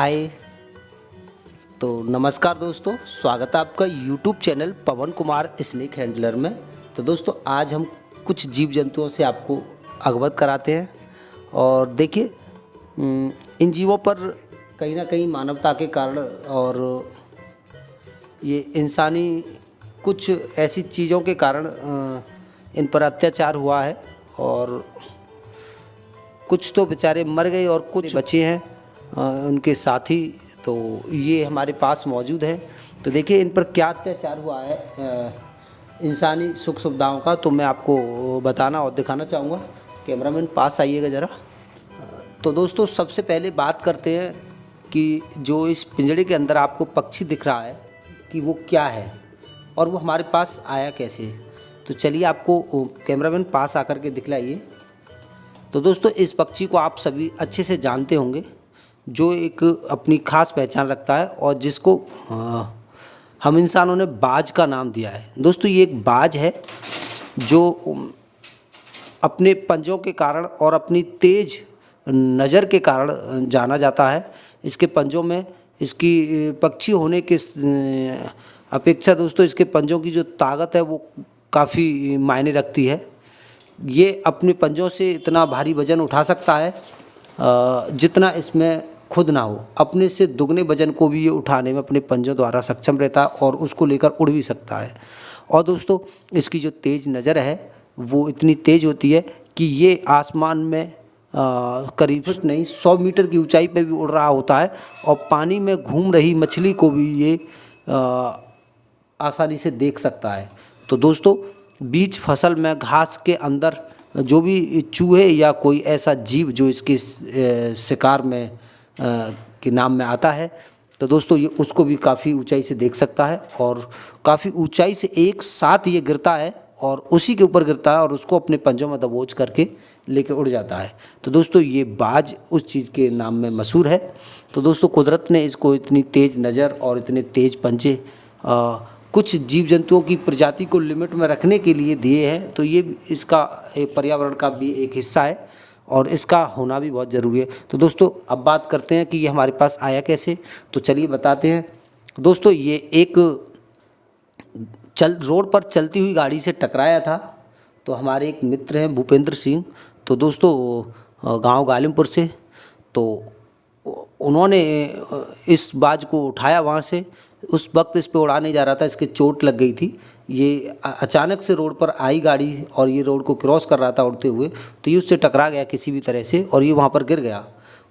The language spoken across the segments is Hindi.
हाय। तो नमस्कार दोस्तों, स्वागत है आपका यूट्यूब चैनल पवन कुमार स्नेक हैंडलर में। तो दोस्तों आज हम कुछ जीव जंतुओं से आपको अवगत कराते हैं। और देखिए इन जीवों पर कहीं ना कहीं मानवता के कारण और ये इंसानी कुछ ऐसी चीज़ों के कारण इन पर अत्याचार हुआ है। और कुछ तो बेचारे मर गए और कुछ बचे हैं उनके साथी। तो ये हमारे पास मौजूद है। तो देखिए इन पर क्या अत्याचार हुआ है इंसानी सुख सुविधाओं का, तो मैं आपको बताना और दिखाना चाहूँगा। कैमरामैन पास आइएगा ज़रा। तो दोस्तों सबसे पहले बात करते हैं कि जो इस पिंजड़े के अंदर आपको पक्षी दिख रहा है कि वो क्या है और वो हमारे पास आया कैसे। तो चलिए आपको कैमरामैन पास आकर के दिखलाइए। तो दोस्तों इस पक्षी को आप सभी अच्छे से जानते होंगे, जो एक अपनी खास पहचान रखता है और जिसको हम इंसानों ने बाज का नाम दिया है। दोस्तों ये एक बाज है जो अपने पंजों के कारण और अपनी तेज नज़र के कारण जाना जाता है। इसके पंजों में इसकी पक्षी होने के अपेक्षा दोस्तों इसके पंजों की जो ताकत है वो काफ़ी मायने रखती है। ये अपने पंजों से इतना भारी वज़न उठा सकता है जितना इसमें खुद ना हो। अपने से दुगने वजन को भी ये उठाने में अपने पंजों द्वारा सक्षम रहता है और उसको लेकर उड़ भी सकता है। और दोस्तों इसकी जो तेज़ नज़र है वो इतनी तेज़ होती है कि ये आसमान में करीब नहीं 100 मीटर की ऊंचाई पे भी उड़ रहा होता है और पानी में घूम रही मछली को भी ये आसानी से देख सकता है। तो दोस्तों बीच फसल में घास के अंदर जो भी चूहे या कोई ऐसा जीव जो इसके शिकार में के नाम में आता है, तो दोस्तों ये उसको भी काफ़ी ऊंचाई से देख सकता है और काफ़ी ऊंचाई से एक साथ ये गिरता है और उसी के ऊपर गिरता है और उसको अपने पंजों में दबोच करके लेके उड़ जाता है। तो दोस्तों ये बाज उस चीज़ के नाम में मशहूर है। तो दोस्तों कुदरत ने इसको इतनी तेज़ नज़र और इतने तेज़ पंजे कुछ जीव जंतुओं की प्रजाति को लिमिट में रखने के लिए दिए हैं। तो ये इसका पर्यावरण का भी एक हिस्सा है और इसका होना भी बहुत ज़रूरी है। तो दोस्तों अब बात करते हैं कि ये हमारे पास आया कैसे। तो चलिए बताते हैं। दोस्तों ये एक रोड पर चलती हुई गाड़ी से टकराया था। तो हमारे एक मित्र हैं भूपेंद्र सिंह, तो दोस्तों गांव गालिमपुर से, तो उन्होंने इस बाज को उठाया वहाँ से। उस वक्त इस पे उड़ा नहीं जा रहा था, इसके चोट लग गई थी। ये अचानक से रोड पर आई गाड़ी और ये रोड को क्रॉस कर रहा था उड़ते हुए, तो ये उससे टकरा गया किसी भी तरह से और ये वहाँ पर गिर गया।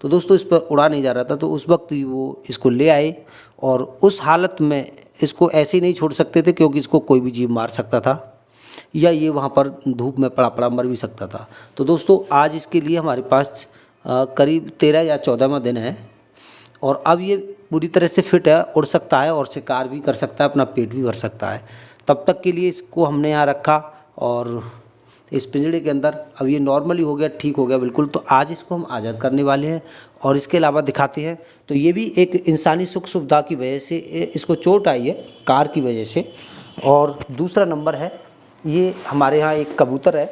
तो दोस्तों इस पर उड़ा नहीं जा रहा था, तो उस वक्त वो इसको ले आए और उस हालत में इसको ऐसे ही नहीं छोड़ सकते थे क्योंकि इसको कोई भी जीव मार सकता था या ये वहाँ पर धूप में पड़ा पड़ा मर भी सकता था। तो दोस्तों आज इसके लिए हमारे पास करीब 13 या 14वां दिन है और अब ये पूरी तरह से फिट है, उड़ सकता है और शिकार भी कर सकता है, अपना पेट भी भर सकता है। तब तक के लिए इसको हमने यहाँ रखा और इस पिंजड़े के अंदर। अब ये नॉर्मली हो गया, ठीक हो गया बिल्कुल। तो आज इसको हम आज़ाद करने वाले हैं और इसके अलावा दिखाते हैं। तो ये भी एक इंसानी सुख सुविधा की वजह से इसको चोट आई है, कार की वजह से। और दूसरा नंबर है ये हमारे यहाँ एक कबूतर है।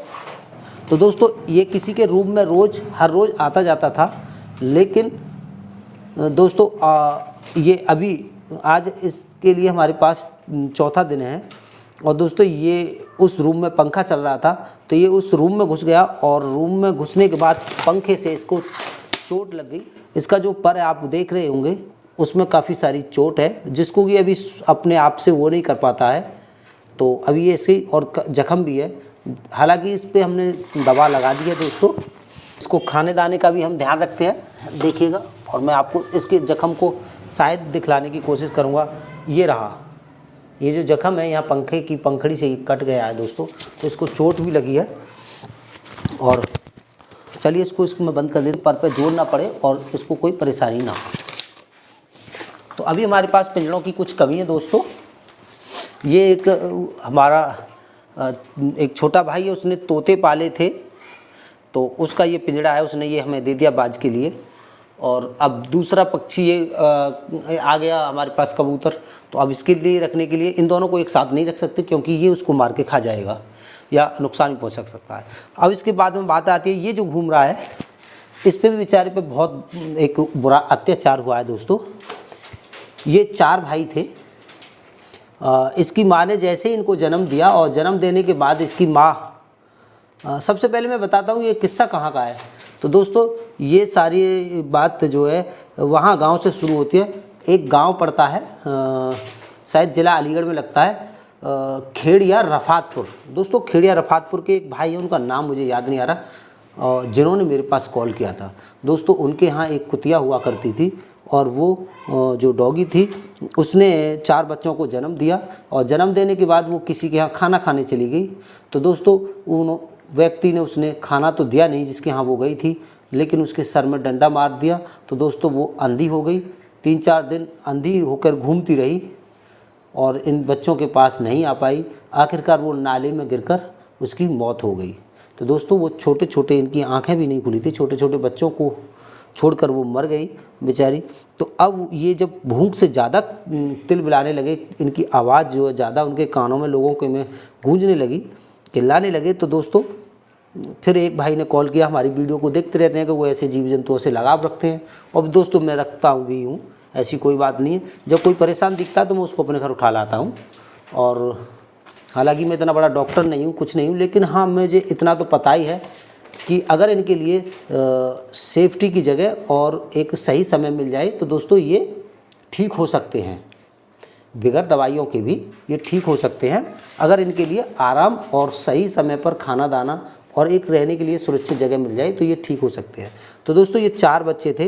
तो दोस्तों ये किसी के रूम में हर रोज़ आता जाता था, लेकिन दोस्तों ये अभी आज इसके लिए हमारे पास चौथा दिन है। और दोस्तों ये उस रूम में पंखा चल रहा था, तो ये उस रूम में घुस गया और रूम में घुसने के बाद पंखे से इसको चोट लग गई। इसका जो पर है आप देख रहे होंगे, उसमें काफ़ी सारी चोट है जिसको कि अभी अपने आप से वो नहीं कर पाता है। तो अभी ये ऐसे और जख्म भी है। हालांकि इस पर हमने दवा लगा दी है दोस्तों। इसको खाने दाने का भी हम ध्यान रखते हैं, देखिएगा। और मैं आपको इसके जख्म को शायद दिखलाने की कोशिश करूँगा। ये रहा, ये जो जख्म है यहाँ पंखे की पंखड़ी से ही कट गया है दोस्तों, तो इसको चोट भी लगी है। और चलिए इसको मैं बंद कर देता, पर पे जोर ना पड़े और इसको कोई परेशानी ना हो। तो अभी हमारे पास पिंजड़ों की कुछ कमी है दोस्तों। ये एक हमारा एक छोटा भाई है, उसने तोते पाले थे, तो उसका ये पिंजड़ा है, उसने ये हमें दे दिया बाज के लिए। और अब दूसरा पक्षी ये आ गया हमारे पास कबूतर। तो अब इसके लिए रखने के लिए इन दोनों को एक साथ नहीं रख सकते क्योंकि ये उसको मार के खा जाएगा या नुकसान भी पहुंच सकता है। अब इसके बाद में बात आती है, ये जो घूम रहा है इस पे भी बेचारे पे बहुत एक बुरा अत्याचार हुआ है दोस्तों। ये 4 भाई थे। इसकी माँ ने जैसे ही इनको जन्म दिया और जन्म देने के बाद इसकी माँ, सबसे पहले मैं बताता हूँ ये किस्सा कहाँ का है। तो दोस्तों ये सारी बात जो है वहाँ गांव से शुरू होती है। एक गांव पड़ता है, शायद ज़िला अलीगढ़ में लगता है, खेड़िया रफातपुर। दोस्तों खेड़िया रफातपुर के एक भाई है, उनका नाम मुझे याद नहीं आ रहा, जिन्होंने मेरे पास कॉल किया था। दोस्तों उनके यहाँ एक कुतिया हुआ करती थी और वो जो डॉगी थी उसने 4 बच्चों को जन्म दिया और जन्म देने के बाद वो किसी के यहाँ खाना खाने चली गई। तो दोस्तों उन व्यक्ति ने, उसने खाना तो दिया नहीं जिसके यहाँ वो गई थी, लेकिन उसके सर में डंडा मार दिया। तो दोस्तों वो अंधी हो गई, 3-4 दिन अंधी होकर घूमती रही और इन बच्चों के पास नहीं आ पाई। आखिरकार वो नाले में गिरकर उसकी मौत हो गई। तो दोस्तों वो छोटे छोटे, इनकी आंखें भी नहीं खुली थी, छोटे छोटे बच्चों को छोड़कर वो मर गई बेचारी। तो अब ये जब भूख से ज़्यादा तिलमिलाने लगे, इनकी आवाज़ जो है ज़्यादा उनके कानों में, लोगों के में गूंजने लगी, चिल्लाने लगे। तो दोस्तों फिर एक भाई ने कॉल किया, हमारी वीडियो को देखते रहते हैं कि वो ऐसे जीव जंतुओं से लगाव रखते हैं। और दोस्तों मैं रखता भी हूँ, ऐसी कोई बात नहीं है। जब कोई परेशान दिखता है तो मैं उसको अपने घर उठा लाता हूँ। और हालांकि मैं इतना बड़ा डॉक्टर नहीं हूँ, कुछ नहीं हूँ, लेकिन हाँ मुझे इतना तो पता ही है कि अगर इनके लिए सेफ्टी की जगह और एक सही समय मिल जाए तो दोस्तों ये ठीक हो सकते हैं, बगैर दवाइयों के भी ये ठीक हो सकते हैं, अगर इनके लिए आराम और सही समय पर खाना दाना और एक रहने के लिए सुरक्षित जगह मिल जाए तो ये ठीक हो सकते हैं। तो दोस्तों ये 4 बच्चे थे।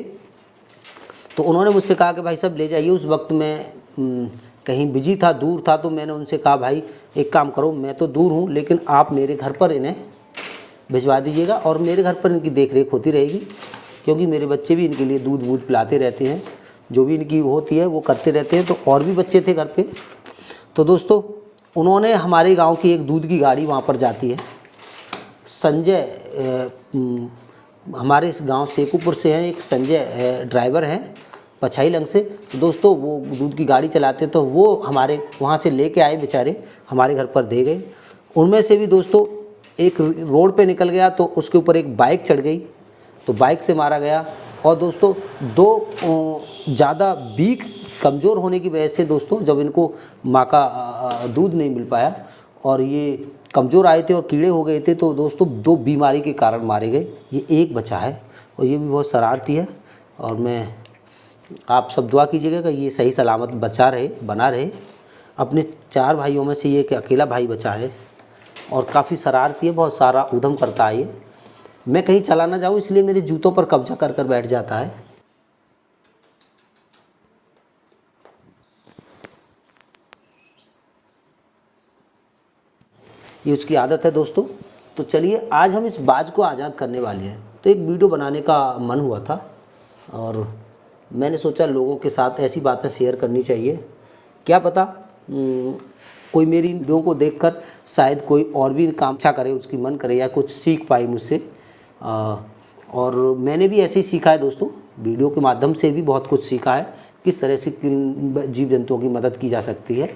तो उन्होंने मुझसे कहा कि भाई साहब ले जाइए। उस वक्त मैं कहीं बिजी था, दूर था, तो मैंने उनसे कहा भाई एक काम करो, मैं तो दूर हूँ लेकिन आप मेरे घर पर इन्हें भिजवा दीजिएगा और मेरे घर पर इनकी देख रेख होती रहेगी, क्योंकि मेरे बच्चे भी इनके लिए दूध वूध पिलाते रहते हैं, जो भी इनकी होती है वो करते रहते हैं। तो और भी बच्चे थे घर पे। तो दोस्तों उन्होंने, हमारे गांव की एक दूध की गाड़ी वहाँ पर जाती है, संजय, हमारे इस गांव शेखुपुर से हैं, एक संजय ड्राइवर हैं पछाई लंग से। तो दोस्तों वो दूध की गाड़ी चलाते, तो वो हमारे वहाँ से लेके आए बेचारे, हमारे घर पर दे गए। उनमें से भी दोस्तों एक रोड पे निकल गया तो उसके ऊपर एक बाइक चढ़ गई, तो बाइक से मारा गया। और दोस्तों 2 ज़्यादा वीक, कमज़ोर होने की वजह से दोस्तों जब इनको माँ का दूध नहीं मिल पाया और ये कमज़ोर आए थे और कीड़े हो गए थे, तो दोस्तों 2 बीमारी के कारण मारे गए। ये एक बचा है और ये भी बहुत शरारती है। और मैं, आप सब दुआ कीजिएगा कि ये सही सलामत बचा रहे, बना रहे। अपने 4 भाइयों में से ये एक अकेला भाई बचा है और काफ़ी शरारती है, बहुत सारा उधम करता है ये। मैं कहीं चला ना जाऊँ इसलिए मेरे जूतों पर कब्जा कर कर बैठ जाता है। ये उसकी आदत है दोस्तों। तो चलिए आज हम इस बाज को आज़ाद करने वाले हैं। तो एक वीडियो बनाने का मन हुआ था और मैंने सोचा लोगों के साथ ऐसी बातें शेयर करनी चाहिए। क्या पता कोई मेरी वीडियो को देखकर शायद कोई और भी काम अच्छा करे, उसकी मन करे या कुछ सीख पाए मुझसे। और मैंने भी ऐसे ही सीखा है दोस्तों, वीडियो के माध्यम से भी बहुत कुछ सीखा है, किस तरह से किन जीव जंतुओं की मदद की जा सकती है।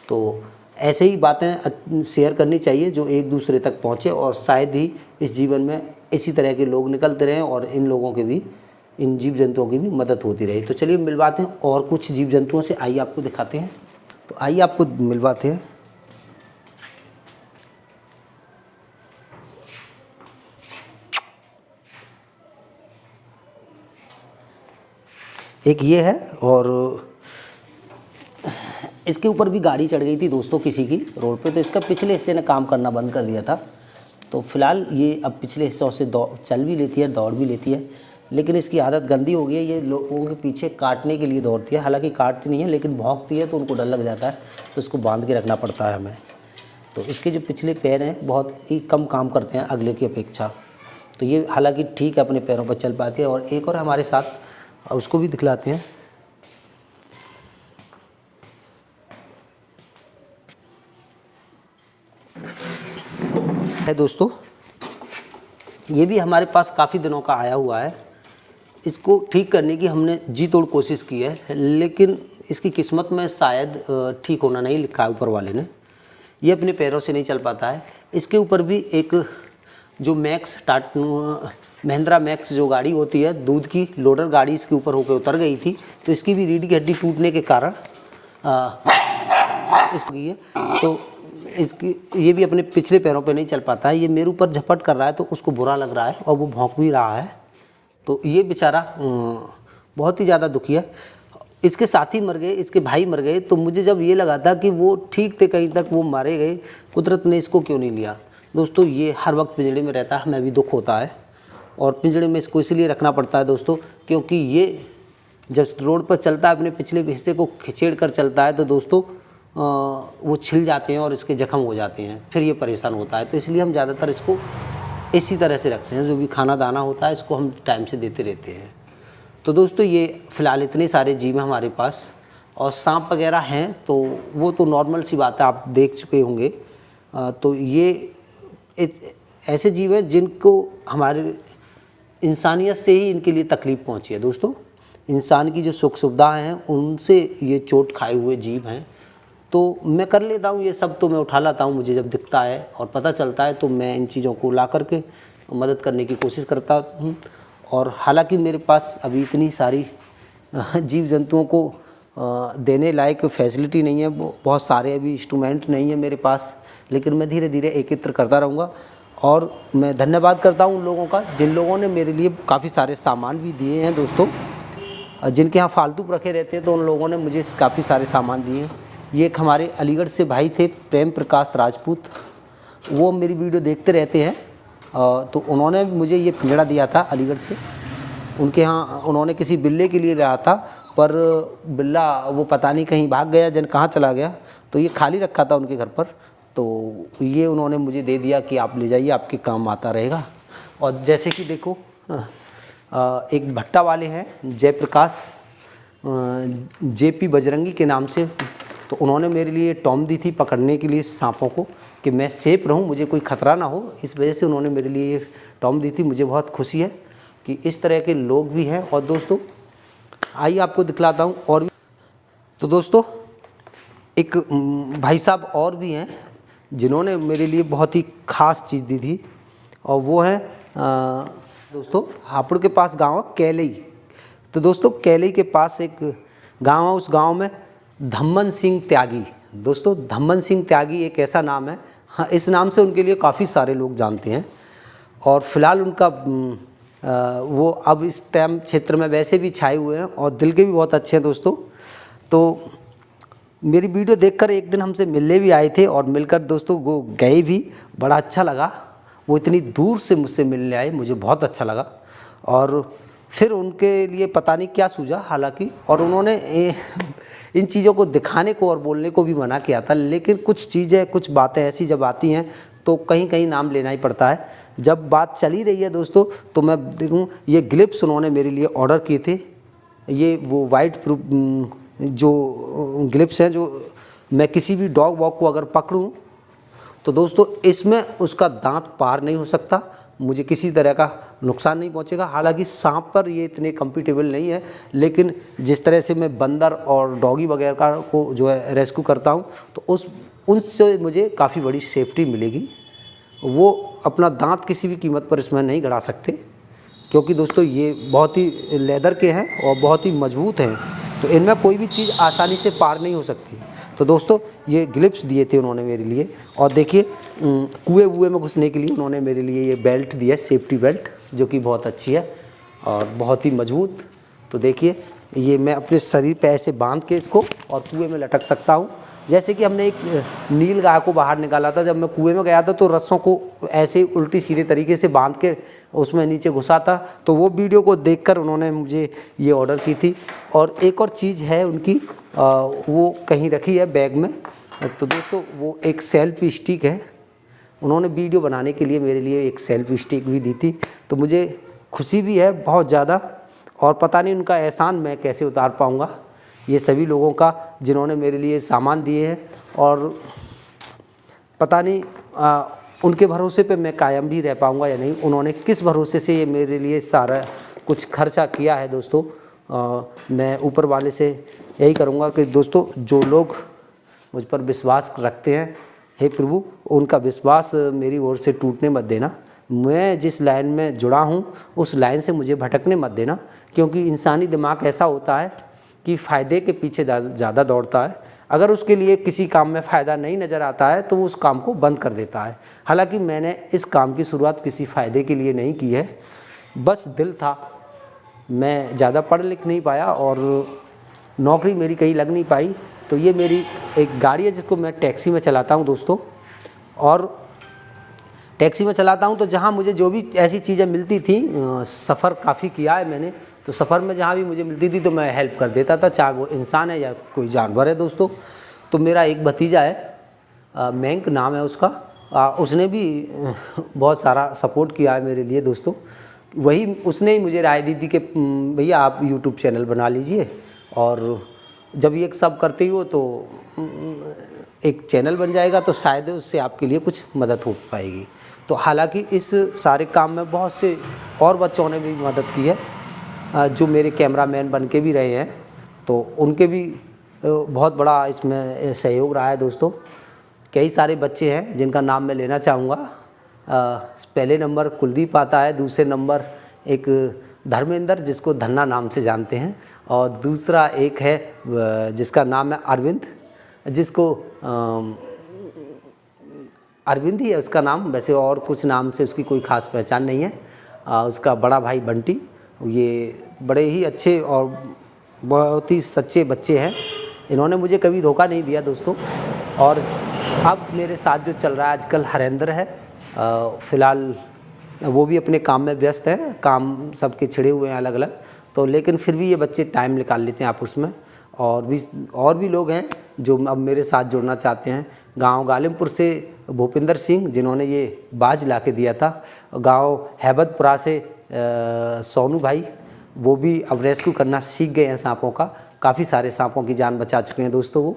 तो ऐसे ही बातें शेयर करनी चाहिए जो एक दूसरे तक पहुँचे और शायद ही इस जीवन में इसी तरह के लोग निकलते रहें और इन लोगों के भी, इन जीव जंतुओं की भी मदद होती रहे। तो चलिए मिलवाते हैं और कुछ जीव जंतुओं से, आइए आपको दिखाते हैं। तो आइए आपको मिलवाते हैं। एक ये है और इसके ऊपर भी गाड़ी चढ़ गई थी दोस्तों किसी की रोड पे, तो इसका पिछले हिस्से ने काम करना बंद कर दिया था। तो फिलहाल ये अब पिछले हिस्सों से चल भी लेती है, दौड़ भी लेती है, लेकिन इसकी आदत गंदी हो गई है। ये लोगों के पीछे काटने के लिए दौड़ती है, हालांकि काटती नहीं है लेकिन भौंकती है तो उनको डर लग जाता है, तो इसको बांध के रखना पड़ता है हमें। तो इसके जो पिछले पैर हैं बहुत ही कम काम करते हैं अगले की अपेक्षा। तो ये हालांकि ठीक है, अपने पैरों पर चल पाती है। और एक और हमारे साथ, उसको भी दिखलाते हैं। है दोस्तों, ये भी हमारे पास काफ़ी दिनों का आया हुआ है। इसको ठीक करने की हमने जी तोड़ कोशिश की है, लेकिन इसकी किस्मत में शायद ठीक होना नहीं लिखा है ऊपर वाले ने। ये अपने पैरों से नहीं चल पाता है। इसके ऊपर भी एक जो मैक्स महिंद्रा मैक्स जो गाड़ी होती है दूध की लोडर गाड़ी इसके ऊपर होकर उतर गई थी, तो इसकी भी रीढ़ की हड्डी टूटने के कारण इसकी है, तो इसकी ये भी अपने पिछले पैरों पे नहीं चल पाता है। ये मेरे ऊपर झपट कर रहा है तो उसको बुरा लग रहा है और वो भौंक भी रहा है, तो ये बेचारा बहुत ही ज़्यादा दुखी है। इसके साथी मर गए, इसके भाई मर गए, तो मुझे जब ये लगा था कि वो ठीक थे कहीं तक, वो मारे गए, कुदरत ने इसको क्यों नहीं लिया। दोस्तों ये हर वक्त पिंजड़े में रहता है, हमें भी दुख होता है और पिंजड़े में इसको इसलिए रखना पड़ता है दोस्तों, क्योंकि ये जब रोड पर चलता है अपने पिछले हिस्से को खिचेड़ कर चलता है तो दोस्तों वो छिल जाते हैं और इसके जख्म हो जाते हैं, फिर ये परेशान होता है। तो इसलिए हम ज़्यादातर इसको इसी तरह से रखते हैं, जो भी खाना दाना होता है इसको हम टाइम से देते रहते हैं। तो दोस्तों ये फ़िलहाल इतने सारे जीव हैं हमारे पास, और सांप वगैरह हैं तो वो तो नॉर्मल सी बात है, आप देख चुके होंगे। तो ये ऐसे जीव हैं जिनको हमारे इंसानियत से ही इनके लिए तकलीफ़ पहुंची है दोस्तों। इंसान की जो सुख सुविधाएँ हैं उनसे ये चोट खाए हुए जीव हैं। तो मैं कर लेता हूँ ये सब, तो मैं उठा लाता हूँ, मुझे जब दिखता है और पता चलता है तो मैं इन चीज़ों को ला करके मदद करने की कोशिश करता हूँ। और हालांकि मेरे पास अभी इतनी सारी जीव जंतुओं को देने लायक फैसिलिटी नहीं है, बहुत सारे अभी इंस्ट्रूमेंट नहीं है मेरे पास, लेकिन मैं धीरे धीरे एकत्र करता रहूँगा। और मैं धन्यवाद करता हूँ उन लोगों का जिन लोगों ने मेरे लिए काफ़ी सारे सामान भी दिए हैं दोस्तों। जिनके यहाँ फालतू रखे रहते हैं तो उन लोगों ने मुझे काफ़ी सारे सामान दिए हैं। ये एक हमारे अलीगढ़ से भाई थे, प्रेम प्रकाश राजपूत, वो मेरी वीडियो देखते रहते हैं, तो उन्होंने मुझे ये पिंजड़ा दिया था अलीगढ़ से। उनके यहाँ उन्होंने किसी बिल्ले के लिए लाया था, पर बिल्ला वो पता नहीं कहीं भाग गया, जन कहाँ चला गया, तो ये खाली रखा था उनके घर पर, तो ये उन्होंने मुझे दे दिया कि आप ले जाइए, आपके काम आता रहेगा। और जैसे कि देखो एक भट्टा वाले हैं जयप्रकाश JP बजरंगी के नाम से, तो उन्होंने मेरे लिए टॉम दी थी पकड़ने के लिए सांपों को, कि मैं सेफ रहूं, मुझे कोई ख़तरा ना हो, इस वजह से उन्होंने मेरे लिए टॉम दी थी। मुझे बहुत खुशी है कि इस तरह के लोग भी हैं। और दोस्तों आइए आपको दिखलाता हूं और भी। तो दोस्तों एक भाई साहब और भी हैं जिन्होंने मेरे लिए बहुत ही ख़ास चीज़ दी थी, और वो है दोस्तों हापुड़ के पास गाँव है कैलई। तो दोस्तों कैलई के पास एक गाँव है, उस गाँव में धम्मन सिंह त्यागी। दोस्तों धम्मन सिंह त्यागी एक ऐसा नाम है, हाँ इस नाम से उनके लिए काफ़ी सारे लोग जानते हैं। और फिलहाल उनका वो अब इस टाइम क्षेत्र में वैसे भी छाए हुए हैं और दिल के भी बहुत अच्छे हैं दोस्तों। तो मेरी वीडियो देखकर एक दिन हमसे मिलने भी आए थे और मिलकर दोस्तों वो गए भी, बड़ा अच्छा लगा। वो इतनी दूर से मुझसे मिलने आए, मुझे बहुत अच्छा लगा। और फिर उनके लिए पता नहीं क्या सूझा हालांकि, और उन्होंने इन चीज़ों को दिखाने को और बोलने को भी मना किया था, लेकिन कुछ चीज़ें कुछ बातें ऐसी जब आती हैं तो कहीं कहीं नाम लेना ही पड़ता है। जब बात चली रही है दोस्तों, तो मैं देखूँ ये ग्लिप्स उन्होंने मेरे लिए ऑर्डर किए थे, ये वो वाइट प्रूफ जो ग्लिप्स हैं, जो मैं किसी भी डॉग वॉग को अगर पकड़ूँ तो दोस्तों इसमें उसका दांत पार नहीं हो सकता, मुझे किसी तरह का नुकसान नहीं पहुंचेगा। हालांकि सांप पर ये इतने कंफर्टेबल नहीं है, लेकिन जिस तरह से मैं बंदर और डॉगी वगैरह को जो है रेस्क्यू करता हूं, तो उनसे मुझे काफ़ी बड़ी सेफ्टी मिलेगी। वो अपना दांत किसी भी कीमत पर इसमें नहीं गड़ा सकते, क्योंकि दोस्तों ये बहुत ही लेदर के हैं और बहुत ही मजबूत हैं, तो इनमें कोई भी चीज़ आसानी से पार नहीं हो सकती। तो दोस्तों ये ग्लिप्स दिए थे उन्होंने मेरे लिए, और देखिए कुएं में घुसने के लिए उन्होंने मेरे लिए ये बेल्ट दिया, सेफ्टी बेल्ट, जो कि बहुत अच्छी है और बहुत ही मजबूत। तो देखिए ये मैं अपने शरीर पे ऐसे बांध के इसको और कुएं में लटक सकता हूँ। जैसे कि हमने एक नील गाय को बाहर निकाला था, जब मैं कुएं में गया था तो रस्सों को ऐसे उल्टी सीधे तरीके से बांध के उसमें नीचे घुसा था, तो वो वीडियो को देखकर उन्होंने मुझे ये ऑर्डर की थी। और एक और चीज़ है उनकी, वो कहीं रखी है बैग में, तो दोस्तों वो एक सेल्फी स्टिक है, उन्होंने वीडियो बनाने के लिए मेरे लिए एक सेल्फी स्टिक भी दी थी। तो मुझे खुशी भी है बहुत ज़्यादा, और पता नहीं उनका एहसान मैं कैसे उतार पाऊँगा, ये सभी लोगों का जिन्होंने मेरे लिए सामान दिए हैं, और पता नहीं उनके भरोसे पे मैं कायम भी रह पाऊँगा या नहीं। उन्होंने किस भरोसे से ये मेरे लिए सारा कुछ खर्चा किया है दोस्तों। मैं ऊपर वाले से यही करूँगा कि दोस्तों जो लोग मुझ पर विश्वास रखते हैं, हे प्रभु उनका विश्वास मेरी ओर से टूटने मत देना। मैं जिस लाइन में जुड़ा हूँ उस लाइन से मुझे भटकने मत देना, क्योंकि इंसानी दिमाग ऐसा होता है कि फ़ायदे के पीछे ज़्यादा दौड़ता है। अगर उसके लिए किसी काम में फ़ायदा नहीं नज़र आता है तो वो उस काम को बंद कर देता है। हालांकि मैंने इस काम की शुरुआत किसी फ़ायदे के लिए नहीं की है, बस दिल था। मैं ज़्यादा पढ़ लिख नहीं पाया और नौकरी मेरी कहीं लग नहीं पाई, तो ये मेरी एक गाड़ी है जिसको मैं टैक्सी में चलाता हूँ दोस्तों। और टैक्सी में चलाता हूँ तो जहाँ मुझे जो भी ऐसी चीज़ें मिलती थी, सफ़र काफ़ी किया है मैंने, तो सफ़र में जहाँ भी मुझे मिलती थी तो मैं हेल्प कर देता था, चाहे वो इंसान है या कोई जानवर है दोस्तों। तो मेरा एक भतीजा है, मैंक नाम है उसका, उसने भी बहुत सारा सपोर्ट किया है मेरे लिए दोस्तों। वही उसने ही मुझे राय दी थी कि भैया आप यूट्यूब चैनल बना लीजिए, और जब ये सब करते हो तो एक चैनल बन जाएगा तो शायद उससे आपके लिए कुछ मदद हो पाएगी। तो हालांकि इस सारे काम में बहुत से और बच्चों ने भी मदद की है, जो मेरे कैमरामैन बन के भी रहे हैं, तो उनके भी बहुत बड़ा इसमें सहयोग रहा है दोस्तों। कई सारे बच्चे हैं जिनका नाम मैं लेना चाहूँगा। पहले नंबर कुलदीप आता है, दूसरे नंबर एक धर्मेंद्र जिसको धन्ना नाम से जानते हैं, और दूसरा एक है जिसका नाम है अरविंद, जिसको अरविंद ही है उसका नाम, वैसे और कुछ नाम से उसकी कोई ख़ास पहचान नहीं है। उसका बड़ा भाई बंटी, ये बड़े ही अच्छे और बहुत ही सच्चे बच्चे हैं। इन्होंने मुझे कभी धोखा नहीं दिया दोस्तों। और अब मेरे साथ जो चल रहा है आजकल हरेंद्र है, फ़िलहाल वो भी अपने काम में व्यस्त है, काम सबके छिड़े हुए हैं अलग अलग, तो लेकिन फिर भी ये बच्चे टाइम निकाल लेते हैं आपस में। और भी लोग हैं जो अब मेरे साथ जुड़ना चाहते हैं। गांव गालिमपुर से भूपेंद्र सिंह जिन्होंने ये बाज ला के दिया था, गांव हैबतपुरा से सोनू भाई, वो भी अब रेस्क्यू करना सीख गए हैं सांपों का, काफ़ी सारे सांपों की जान बचा चुके हैं दोस्तों वो।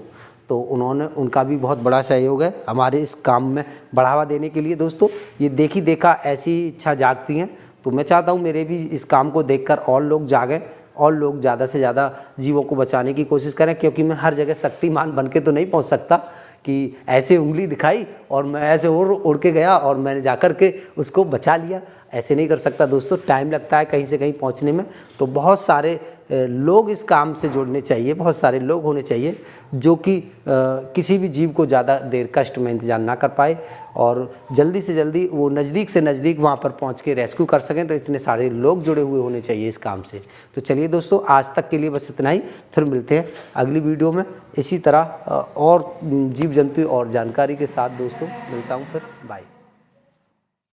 तो उनका भी बहुत बड़ा सहयोग है हमारे इस काम में बढ़ावा देने के लिए दोस्तों। ये देखी देखा ऐसी इच्छा जागती हैं, तो मैं चाहता हूँ मेरे भी इस काम को देखकर और लोग जागें और लोग ज़्यादा से ज़्यादा जीवों को बचाने की कोशिश करें, क्योंकि मैं हर जगह शक्तिमान बन के तो नहीं पहुंच सकता कि ऐसे उंगली दिखाई और मैं ऐसे उड़ के गया और मैंने जाकर के उसको बचा लिया। ऐसे नहीं कर सकता दोस्तों, टाइम लगता है कहीं से कहीं पहुंचने में। तो बहुत सारे लोग इस काम से जुड़ने चाहिए, बहुत सारे लोग होने चाहिए जो कि किसी भी जीव को ज़्यादा देर कष्ट में इंतजार ना कर पाए और जल्दी से जल्दी वो नज़दीक से नज़दीक वहाँ पर पहुँच के रेस्क्यू कर सकें। तो इतने सारे लोग जुड़े हुए होने चाहिए इस काम से। तो चलिए दोस्तों, आज तक के लिए बस इतना ही, फिर मिलते हैं अगली वीडियो में इसी तरह और जीव जंतु और जानकारी के साथ दोस्तों। मिलता हूँ फिर, बाय।